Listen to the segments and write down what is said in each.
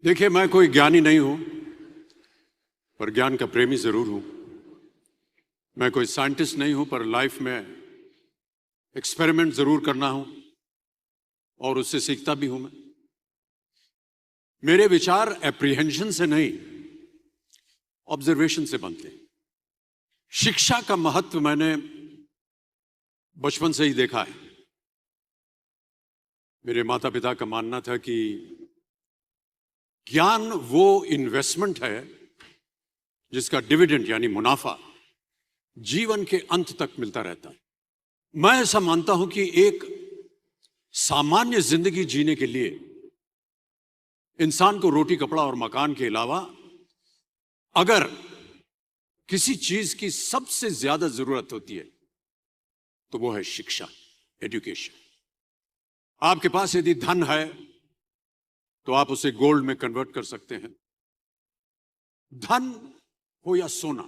देखिए, मैं कोई ज्ञानी नहीं हूं, पर ज्ञान का प्रेमी जरूर हूं। मैं कोई साइंटिस्ट नहीं हूं, पर लाइफ में एक्सपेरिमेंट जरूर करना हूं और उससे सीखता भी हूं। मैं मेरे विचार एप्रीहेंशन से नहीं, ऑब्जर्वेशन से बनते हैं। शिक्षा का महत्व मैंने बचपन से ही देखा है। मेरे माता पिता का मानना था कि ज्ञान वो इन्वेस्टमेंट है जिसका डिविडेंड यानी मुनाफा जीवन के अंत तक मिलता रहता है। मैं ऐसा मानता हूं कि एक सामान्य जिंदगी जीने के लिए इंसान को रोटी कपड़ा और मकान के अलावा अगर किसी चीज की सबसे ज्यादा जरूरत होती है तो वो है शिक्षा, एजुकेशन। आपके पास यदि धन है तो आप उसे गोल्ड में कन्वर्ट कर सकते हैं। धन हो या सोना,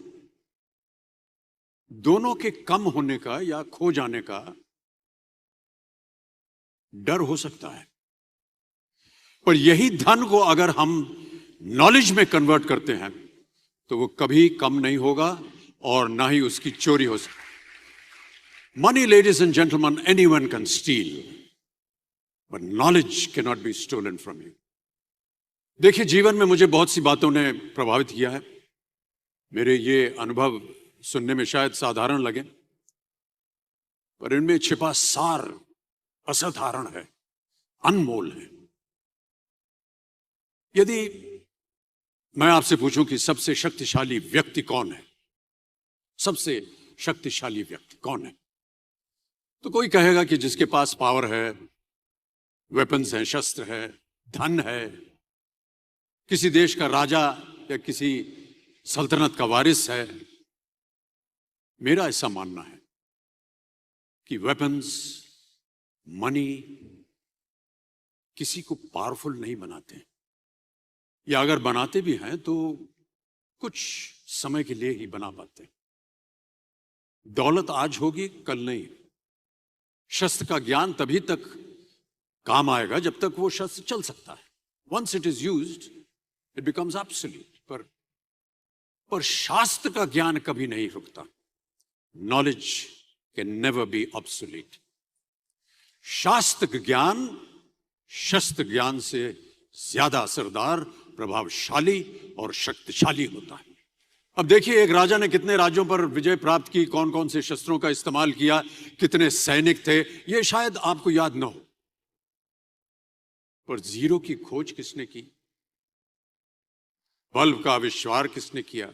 दोनों के कम होने का या खो जाने का डर हो सकता है, पर यही धन को अगर हम नॉलेज में कन्वर्ट करते हैं तो वो कभी कम नहीं होगा और ना ही उसकी चोरी हो सकती। Money, ladies and gentlemen, anyone can steal, but knowledge can not be stolen from you. देखिए, जीवन में मुझे बहुत सी बातों ने प्रभावित किया है। मेरे ये अनुभव सुनने में शायद साधारण लगे, पर इनमें छिपा सार असाधारण है, अनमोल है। यदि मैं आपसे पूछूं कि सबसे शक्तिशाली व्यक्ति कौन है, सबसे शक्तिशाली व्यक्ति कौन है, तो कोई कहेगा कि जिसके पास पावर है, वेपन्स हैं, शस्त्र है, धन है, किसी देश का राजा या किसी सल्तनत का वारिस है। मेरा ऐसा मानना है कि वेपन्स, मनी किसी को पावरफुल नहीं बनाते, या अगर बनाते भी हैं तो कुछ समय के लिए ही बना पाते हैं। दौलत आज होगी, कल नहीं। शस्त्र का ज्ञान तभी तक काम आएगा जब तक वो शस्त्र चल सकता है। Once it is used it becomes absolute. पर शास्त्र का ज्ञान कभी नहीं रुकता। Knowledge can never be obsolete. शास्त्र ज्ञान शस्त्र ज्ञान से ज्यादा असरदार, प्रभावशाली और शक्तिशाली होता है। अब देखिए, एक राजा ने कितने राज्यों पर विजय प्राप्त की, कौन कौन से शस्त्रों का इस्तेमाल किया, कितने सैनिक थे, यह शायद आपको याद न हो, पर जीरो की खोज किसने की, बल्ब का आविष्कार किसने किया,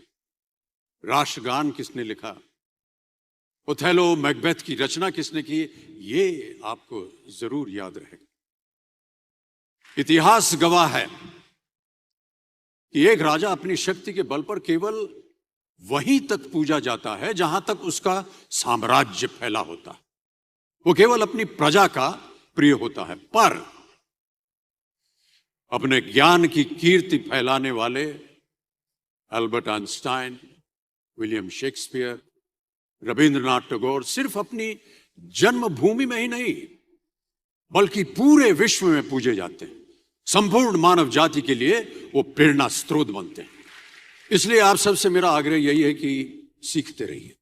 राष्ट्रगान किसने लिखा, ओथेलो, मैकबेथ की रचना किसने की, ये आपको जरूर याद रहेगा। इतिहास गवाह है कि एक राजा अपनी शक्ति के बल पर केवल वहीं तक पूजा जाता है जहां तक उसका साम्राज्य फैला होता है। वो केवल अपनी प्रजा का प्रिय होता है। पर अपने ज्ञान की कीर्ति फैलाने वाले Albert Einstein, William Shakespeare, Rabindranath Tagore सिर्फ अपनी जन्मभूमि में ही नहीं बल्कि पूरे विश्व में पूजे जाते हैं। संपूर्ण मानव जाति के लिए वो प्रेरणा स्रोत बनते हैं। इसलिए आप सबसे मेरा आग्रह यही है कि सीखते रहिए।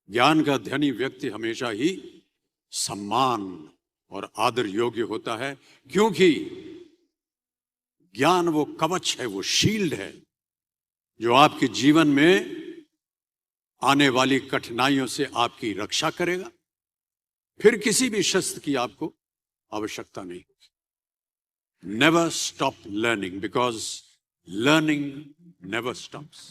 ज्ञान का धनी व्यक्ति हमेशा ही सम्मान और आदर योग्य होता है, क्योंकि ज्ञान वो कवच है, वो शील्ड है जो आपके जीवन में आने वाली कठिनाइयों से आपकी रक्षा करेगा। फिर किसी भी शस्त्र की आपको आवश्यकता नहीं। Never stop learning, because learning never stops.